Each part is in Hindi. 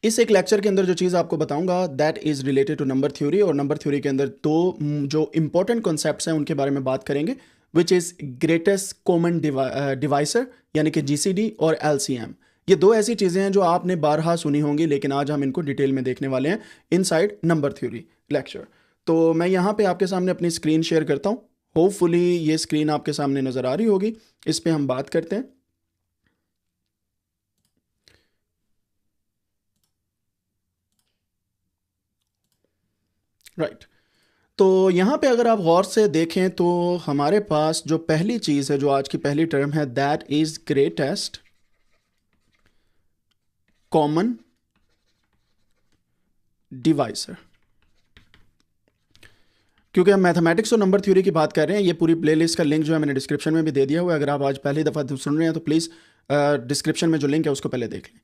इस एक लेक्चर के अंदर जो चीज़ आपको बताऊंगा that is related to number theory, और नंबर थ्योरी के अंदर दो जो इंपॉर्टेंट कॉन्सेप्ट्स हैं उनके बारे में बात करेंगे, which is greatest common divisor यानी कि जीसीडी और एलसीएम। ये दो ऐसी चीज़ें हैं जो आपने बारहा सुनी होंगी, लेकिन आज हम इनको डिटेल में देखने वाले हैं इनसाइड नंबर थ्योरी लेक्चर। तो मैं यहाँ पे आपके सामने अपनी स्क्रीन शेयर करता हूँ। होपफुली ये स्क्रीन आपके सामने नज़र आ रही होगी। इस पे हम बात करते हैं। राइट तो यहाँ पे अगर आप गौर से देखें तो हमारे पास जो पहली चीज़ है, जो आज की पहली टर्म है, that is greatest common divisor. क्योंकि हम मैथमेटिक्स और नंबर थ्योरी की बात कर रहे हैं, ये पूरी प्लेलिस्ट का लिंक जो है मैंने डिस्क्रिप्शन में भी दे दिया हुआ है। अगर आप आज पहली दफ़ा सुन रहे हैं तो प्लीज़ डिस्क्रिप्शन में जो लिंक है उसको पहले देख लें।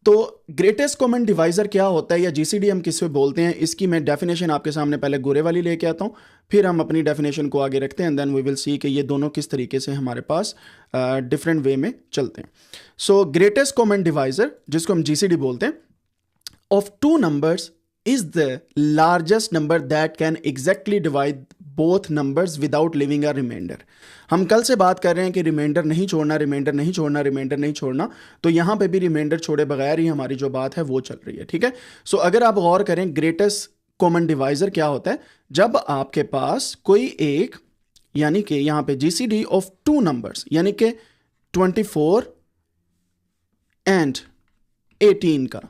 तो ग्रेटेस्ट कॉमन डिवाइज़र क्या होता है या जीसीडी हम किससे बोलते हैं, इसकी मैं डेफिनेशन आपके सामने पहले गोरे वाली लेके आता हूँ, फिर हम अपनी डेफिनेशन को आगे रखते हैं, and then we will see कि ये दोनों किस तरीके से हमारे पास डिफरेंट वे में चलते हैं। सो ग्रेटेस्ट कॉमन डिवाइज़र, जिसको हम जीसीडी बोलते हैं, of two numbers is the largest number that can exactly divide both numbers without leaving a remainder। हम कल से बात कर रहे हैं कि रिमाइंडर नहीं छोड़ना, रिमाइंडर नहीं छोड़ना, रिमाइंडर नहीं छोड़ना, तो यहाँ पे भी रिमाइंडर छोड़े बगैर ही हमारी जो बात है वो चल रही है। ठीक है, सो अगर आप गौर करें ग्रेटेस्ट कॉमन डिवाइजर क्या होता है, जब आपके पास कोई एक, यानी कि यहाँ पे जीसीडी ऑफ टू नंबर्स यानी कि 24 एंड 18 का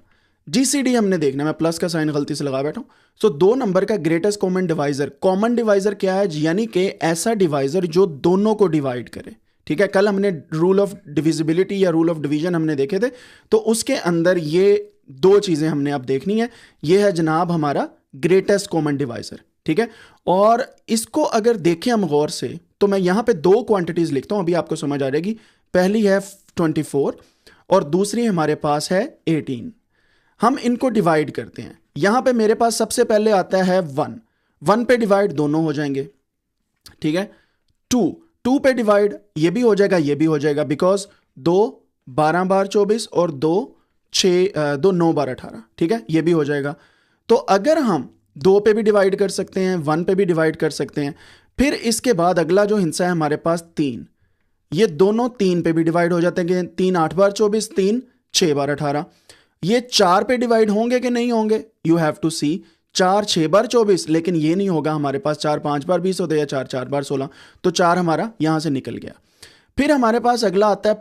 जीसीडी हमने देखना, मैं प्लस का साइन गलती से लगा बैठा हूं। सो दो नंबर का ग्रेटेस्ट कॉमन डिवाइजर क्या है, यानी कि ऐसा डिवाइजर जो दोनों को डिवाइड करे। ठीक है, कल हमने रूल ऑफ डिविजिबिलिटी या रूल ऑफ डिवीजन हमने देखे थे, तो उसके अंदर ये दो चीजें हमने अब देखनी है। ये है जनाब हमारा ग्रेटेस्ट कॉमन डिवाइजर। ठीक है, और इसको अगर देखें हम गौर से, तो मैं यहां पे दो क्वांटिटीज लिखता हूं, अभी आपको समझ आ जाएगी। पहली है 24 और दूसरी हमारे पास है 18। हम इनको डिवाइड करते हैं। यहां पे मेरे पास सबसे पहले आता है 1 पे डिवाइड दोनों हो जाएंगे। ठीक है, 2 पे डिवाइड ये भी हो जाएगा, ये भी हो जाएगा, बिकॉज 2 12 बार 24 और 2 9 बार 18। ठीक है, ये भी हो जाएगा। तो अगर हम 2 पे भी डिवाइड कर सकते हैं, 1 पे भी डिवाइड कर सकते हैं, फिर इसके बाद अगला जो हिस्सा है हमारे पास 3, ये दोनों 3 पे भी डिवाइड हो जाते हैं। 3 8 बार 24, 3 6 बार 18। ये 4 पे डिवाइड होंगे कि नहीं होंगे, यू हैव टू सी। 4 6 बार 24, लेकिन ये नहीं होगा हमारे पास। 4 5 बार 20 होते हैं, या 4 4 बार 16, तो 4 हमारा यहां से निकल गया। फिर हमारे पास अगला आता है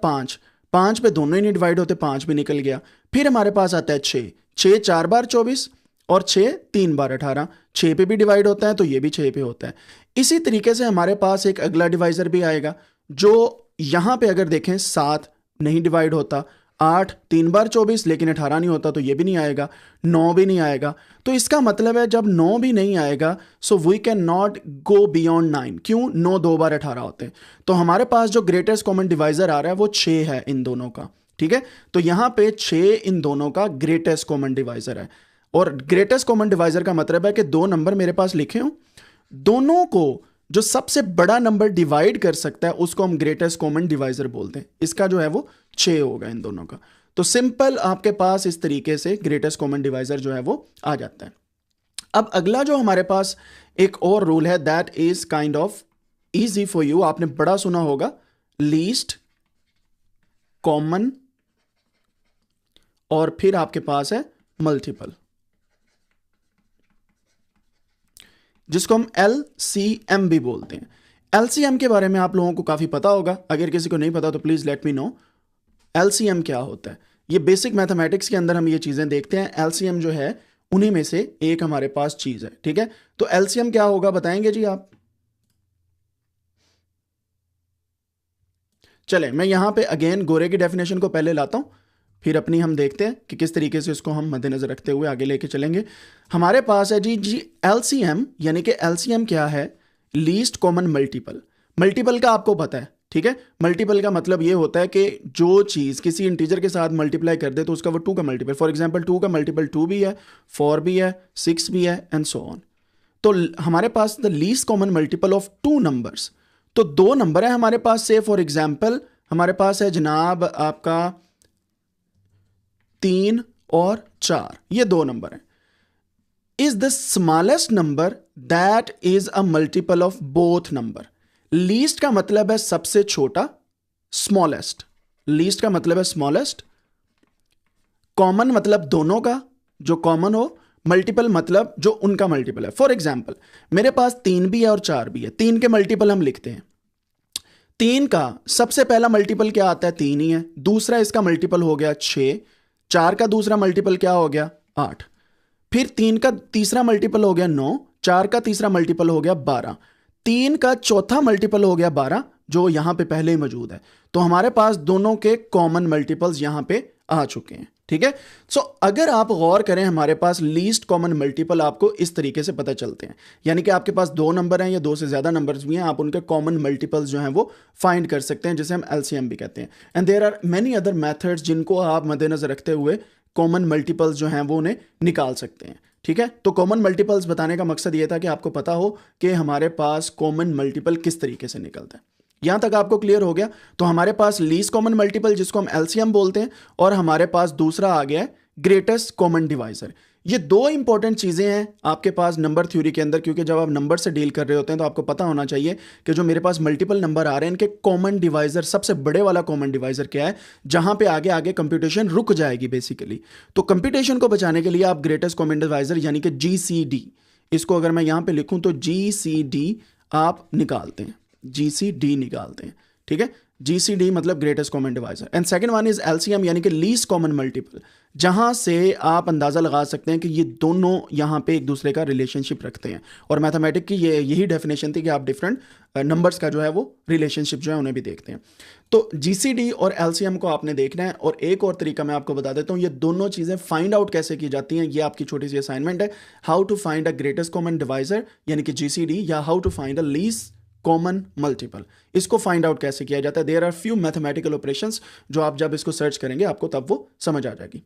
5 पे दोनों ही नहीं डिवाइड होते, 5 भी निकल गया। फिर हमारे पास आता है 6 4 बार 24 और 6 3 बार 18। 6 पे भी डिवाइड होता है, तो ये भी 6 पे होता है। इसी तरीके से हमारे पास एक अगला डिवाइजर भी आएगा, जो यहां पे अगर देखें 7 नहीं डिवाइड होता, 8 3 बार 24 लेकिन 18 नहीं होता, तो ये भी नहीं आएगा। 9 भी नहीं आएगा। तो इसका मतलब है जब 9 भी नहीं आएगा, so we can not go beyond 9। क्यों? 9 2 बार 18 होते हैं। तो हमारे पास जो ग्रेटेस्ट कॉमन डिवाइजर आ रहा है वो 6 है इन दोनों का। ठीक है, तो यहां पे 6 इन दोनों का ग्रेटेस्ट कॉमन डिवाइजर है। और ग्रेटेस्ट कॉमन डिवाइजर का मतलब है कि दो नंबर मेरे पास लिखे हो, दोनों को जो सबसे बड़ा नंबर डिवाइड कर सकता है उसको हम ग्रेटेस्ट कॉमन डिवाइजर बोलते हैं। इसका जो है वो 6 होगा इन दोनों का। तो सिंपल आपके पास इस तरीके से ग्रेटेस्ट कॉमन डिवाइजर जो है वो आ जाता है। अब अगला जो हमारे पास एक और रूल है, that is kind of easy for you. आपने बड़ा सुना होगा, लीस्ट कॉमन, और फिर आपके पास है मल्टीपल, जिसको हम LCM भी बोलते हैं। LCM के बारे में आप लोगों को काफ़ी पता होगा, अगर किसी को नहीं पता तो please let me know LCM क्या होता है। ये बेसिक मैथमेटिक्स के अंदर हम ये चीज़ें देखते हैं। LCM जो है उन्हीं में से एक हमारे पास चीज़ है। ठीक है, तो LCM क्या होगा बताएंगे जी आप? चले मैं यहाँ पे अगेन गोरे की डेफिनेशन को पहले लाता हूँ, फिर अपनी हम देखते हैं कि किस तरीके से इसको हम मद्देनजर रखते हुए आगे लेके चलेंगे। हमारे पास है जी LCM, यानी कि LCM क्या है? Least common multiple. मल्टीपल का आपको पता है, ठीक है। मल्टीपल का मतलब ये होता है कि जो चीज़ किसी इंटीजर के साथ मल्टीप्लाई कर दे तो उसका वो 2 का मल्टीपल। फॉर एग्जांपल 2 का मल्टीपल 2 भी है, 4 भी है, 6 भी है, एंड सो ऑन। तो हमारे पास the least common multiple of 2 numbers, तो 2 नंबर है हमारे पास से। फॉर एग्जाम्पल हमारे पास है जनाब आपका 3 और 4, ये 2 नंबर हैं, is the smallest number that is a multiple of both number. Least का मतलब है सबसे छोटा, स्मॉलेस्ट, लीस्ट का मतलब है स्मॉलेस्ट, कॉमन मतलब दोनों का जो कॉमन हो, मल्टीपल मतलब जो उनका मल्टीपल है। फॉर एग्जाम्पल मेरे पास 3 भी है और 4 भी है, 3 के मल्टीपल हम लिखते हैं। 3 का सबसे पहला मल्टीपल क्या आता है, 3 ही है। दूसरा इसका मल्टीपल हो गया 6, 4 का दूसरा मल्टीपल क्या हो गया, 8। फिर 3 का तीसरा मल्टीपल हो गया 9, 4 का तीसरा मल्टीपल हो गया 12, 3 का चौथा मल्टीपल हो गया 12 जो यहां पे पहले ही मौजूद है। तो हमारे पास दोनों के कॉमन मल्टीपल्स यहां पे आ चुके हैं, ठीक है। सो अगर आप गौर करें, हमारे पास लीस्ट कॉमन मल्टीपल आपको इस तरीके से पता चलते हैं, यानी कि आपके पास 2 नंबर हैं या 2 से ज्यादा नंबर्स भी हैं, आप उनके कॉमन मल्टीपल्स जो हैं वो फाइंड कर सकते हैं, जिसे हम एलसीएम भी कहते हैं। And there are many other methods जिनको आप मद्देनजर रखते हुए कॉमन मल्टीपल्स जो हैं वो उन्हें निकाल सकते हैं, ठीक है। तो कॉमन मल्टीपल्स बताने का मकसद ये था कि आपको पता हो कि हमारे पास कॉमन मल्टीपल किस तरीके से निकलता है। यहां तक आपको क्लियर हो गया। तो हमारे पास लीस्ट कॉमन मल्टीपल जिसको हम एलसीएम बोलते हैं, और हमारे पास दूसरा आ गया है ग्रेटेस्ट कॉमन डिवाइजर। ये 2 इंपॉर्टेंट चीजें हैं आपके पास नंबर थ्योरी के अंदर, क्योंकि जब आप नंबर से डील कर रहे होते हैं तो आपको पता होना चाहिए कि जो मेरे पास मल्टीपल नंबर आ रहे हैं इनके कॉमन डिवाइजर, सबसे बड़े वाला कॉमन डिवाइजर क्या है, जहां पे आगे आगे कंप्यूटेशन रुक जाएगी बेसिकली। तो कंप्यूटेशन को बचाने के लिए आप ग्रेटेस्ट कॉमन डिवाइजर यानी कि जीसीडी, इसको अगर मैं यहां पर लिखूं तो जीसीडी आप निकालते हैं, जीसीडी निकालते हैं, ठीक है। जीसीडी मतलब greatest common divisor. And second one is LCM यानी कि लीस्ट कॉमन मल्टीपल, जहां से आप अंदाजा लगा सकते हैं कि ये दोनों यहां पे एक दूसरे का रिलेशनशिप रखते हैं। और मैथमेटिक्स की यही डेफिनेशन थी कि आप डिफरेंट नंबर्स का जो है वो रिलेशनशिप जो है उन्हें भी देखते हैं। तो जीसीडी और एलसीएम को आपने देखना है। और एक और तरीका मैं आपको बता देता हूं, ये दोनों चीजें फाइंड आउट कैसे की जाती हैं, ये आपकी छोटी सी असाइनमेंट है। How to find a greatest common divisor यानी कि जीसीडी, या how to find a least common multiple, इसको फाइंड आउट कैसे किया जाता है। There are few mathematical operations जो आप जब इसको सर्च करेंगे आपको तब वो समझ आ जाएगी।